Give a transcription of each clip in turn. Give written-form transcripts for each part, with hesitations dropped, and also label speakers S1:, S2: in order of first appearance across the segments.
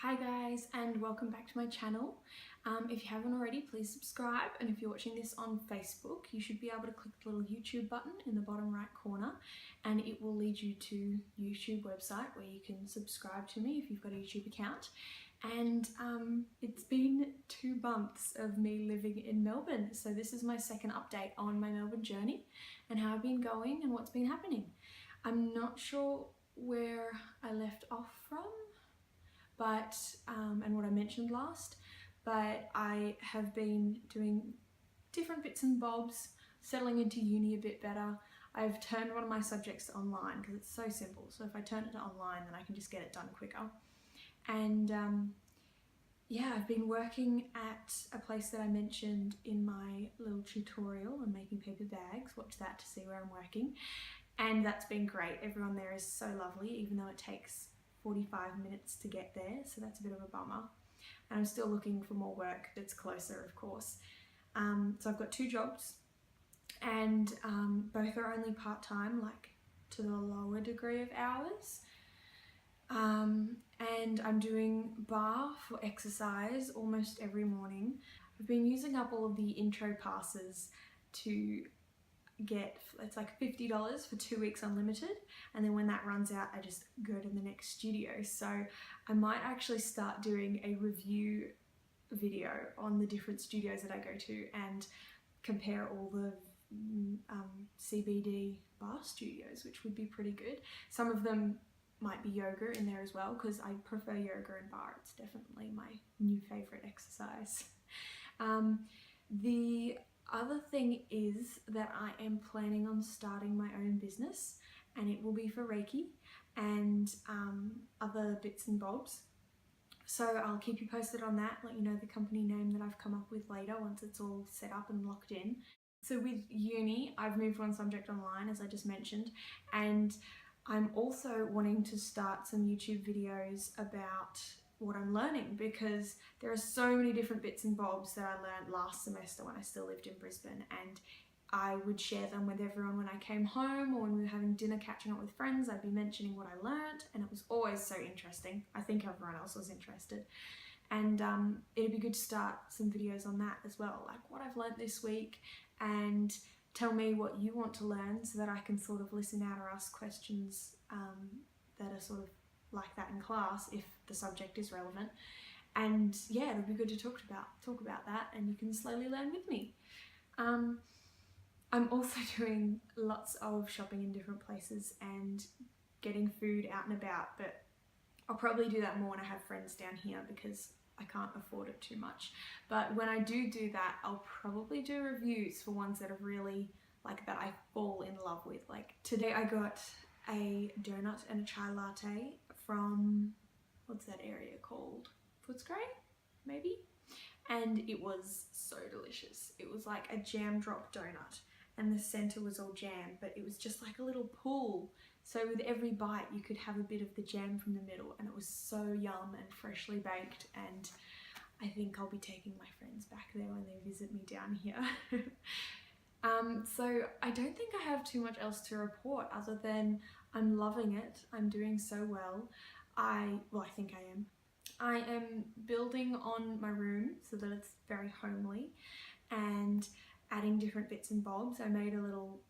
S1: Hi guys, and welcome back to my channel. If you haven't already, please subscribe, and if you're watching this on Facebook, you should be able to click the little YouTube button in the bottom right corner and it will lead you to YouTube website where you can subscribe to me if you've got a YouTube account. And it's been 2 months of me living in Melbourne, so this is my second update on my Melbourne journey and how I've been going and what's been happening. I'm not sure where I left off from, but and what I mentioned last, but I have been doing different bits and bobs, settling into uni a bit better. I've turned one of my subjects to online because it's so simple, so if I turn it to online then I can just get it done quicker. And yeah, I've been working at a place that I mentioned in my little tutorial on making paper bags. Watch that to see where I'm working, and that's been great. Everyone there is so lovely, even though it takes 45 minutes to get there, so that's a bit of a bummer. And I'm still looking for more work that's closer, of course. So I've got 2 jobs, and both are only part-time, like to the lower degree of hours. And I'm doing bar for exercise almost every morning. I've been using up all of the intro passes to get, it's like $50 for 2 weeks unlimited, and then when that runs out I just go to the next studio. So I might actually start doing a review video on the different studios that I go to and compare all the CBD bar studios, which would be pretty good. Some of them might be yoga in there as well, because I prefer yoga and bar. It's definitely my new favourite exercise. The other thing is that I am planning on starting my own business, and it will be for Reiki and other bits and bobs. So I'll keep you posted on that, let you know the company name that I've come up with later once it's all set up and locked in. So with uni, I've moved one subject online, as I just mentioned, and I'm also wanting to start some YouTube videos about what I'm learning, because there are so many different bits and bobs that I learned last semester when I still lived in Brisbane, and I would share them with everyone when I came home or when we were having dinner catching up with friends. I'd be mentioning what I learned, and it was always so interesting. I think everyone else was interested, and it'd be good to start some videos on that as well, like what I've learned this week, and tell me what you want to learn so that I can sort of listen out or ask questions that are sort of like that in class if the subject is relevant. And yeah, it'll be good to talk about that, and you can slowly learn with me. I'm also doing lots of shopping in different places and getting food out and about, but I'll probably do that more when I have friends down here because I can't afford it too much. But when I do that, I'll probably do reviews for ones that are really like that I fall in love with. Like today I got a donut and a chai latte from, what's that area called? Footscray, maybe? And it was so delicious. It was like a jam drop donut, and the center was all jam, but it was just like a little pool. So with every bite you could have a bit of the jam from the middle, and it was so yum and freshly baked, and I think I'll be taking my friends back there when they visit me down here. So I don't think I have too much else to report other than I'm loving it. I'm doing so well. I think I am. I am building on my room so that it's very homely and adding different bits and bobs. I made a little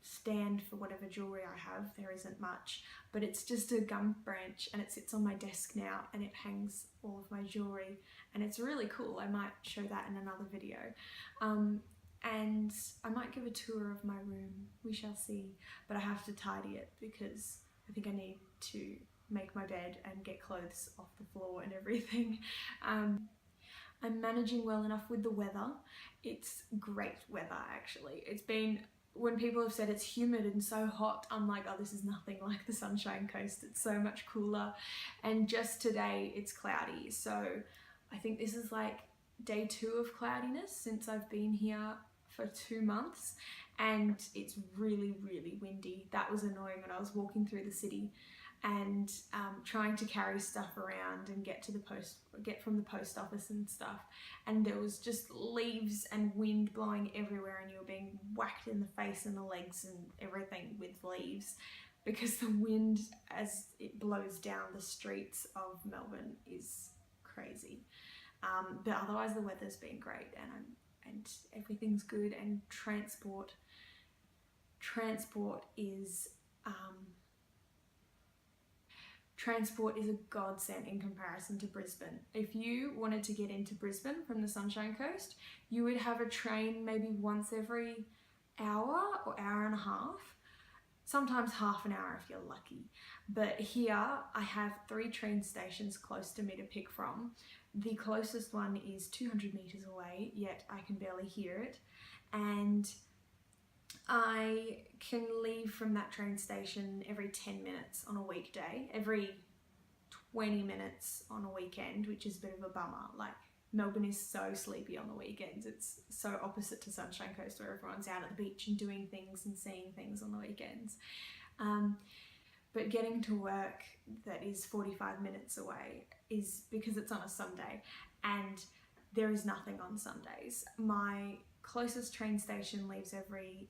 S1: stand for whatever jewellery I have. There isn't much, but it's just a gum branch and it sits on my desk now, and it hangs all of my jewellery, and it's really cool. I might show that in another video. And I might give a tour of my room, we shall see, but I have to tidy it because I think I need to make my bed and get clothes off the floor and everything. I'm managing well enough with the weather. It's great weather actually. It's been, when people have said it's humid and so hot, I'm like, oh, this is nothing like the Sunshine Coast. It's so much cooler. And just today it's cloudy, so I think this is like day 2 of cloudiness since I've been here for 2 months, and it's really, really windy. That was annoying when I was walking through the city and trying to carry stuff around and get from the post office and stuff, and there was just leaves and wind blowing everywhere, and you were being whacked in the face and the legs and everything with leaves. because the wind as it blows down the streets of Melbourne is crazy. But otherwise the weather's been great, and everything's good, and transport is a godsend in comparison to Brisbane. If you wanted to get into Brisbane from the Sunshine Coast, you would have a train maybe once every hour or hour and a half, sometimes half an hour if you're lucky. But here I have 3 train stations close to me to pick from. The closest one is 200 meters away, yet I can barely hear it. And I can leave from that train station every 10 minutes on a weekday, every 20 minutes on a weekend, which is a bit of a bummer. Like, Melbourne is so sleepy on the weekends. It's so opposite to Sunshine Coast, where everyone's out at the beach and doing things and seeing things on the weekends. But getting to work that is 45 minutes away is because it's on a Sunday, and there is nothing on Sundays. My closest train station leaves every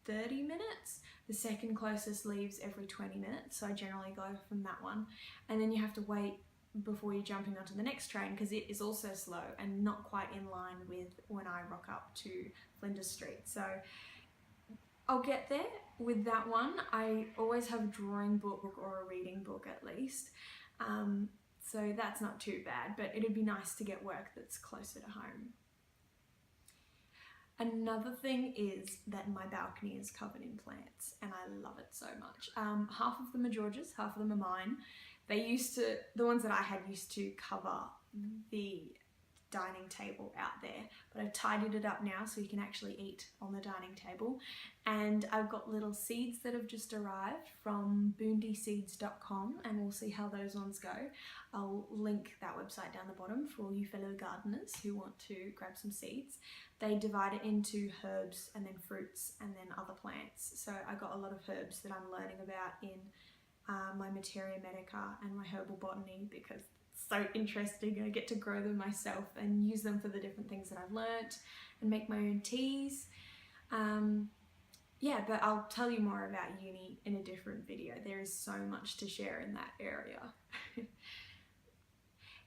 S1: 30 minutes. The second closest leaves every 20 minutes, so I generally go from that one. And then you have to wait before you're jumping onto the next train, because it is also slow and not quite in line with when I rock up to Flinders Street. So I'll get there with that one. I always have a drawing book or a reading book at least. So that's not too bad, but it'd be nice to get work that's closer to home. Another thing is that my balcony is covered in plants, and I love it so much. Half of them are George's, half of them are mine. The ones that I had used to cover the dining table out there, but I've tidied it up now so you can actually eat on the dining table. And I've got little seeds that have just arrived from boondyseeds.com, and we'll see how those ones go. I'll link that website down the bottom for all you fellow gardeners who want to grab some seeds. They divide it into herbs and then fruits and then other plants. So I got a lot of herbs that I'm learning about in my Materia Medica and my herbal botany, because it's so interesting. I get to grow them myself and use them for the different things that I've learnt and make my own teas. Yeah, but I'll tell you more about uni in a different video. There is so much to share in that area.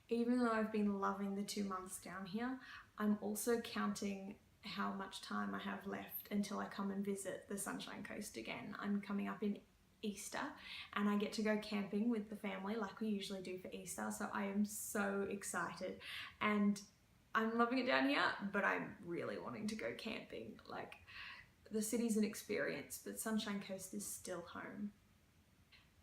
S1: Even though I've been loving the 2 months down here, I'm also counting how much time I have left until I come and visit the Sunshine Coast again. I'm coming up in Easter, and I get to go camping with the family like we usually do for Easter, so I am so excited. And I'm loving it down here, but I'm really wanting to go camping. Like, the city's an experience, but Sunshine Coast is still home.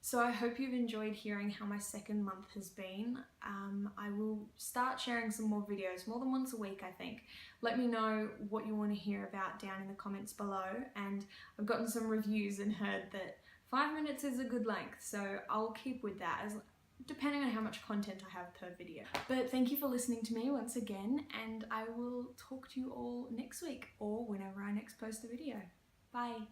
S1: So I hope you've enjoyed hearing how my second month has been. I will start sharing some more videos, more than once a week, I think. Let me know what you want to hear about down in the comments below. And I've gotten some reviews and heard that 5 minutes is a good length, so I'll keep with that, depending on how much content I have per video. But thank you for listening to me once again, and I will talk to you all next week or whenever I next post a video. Bye.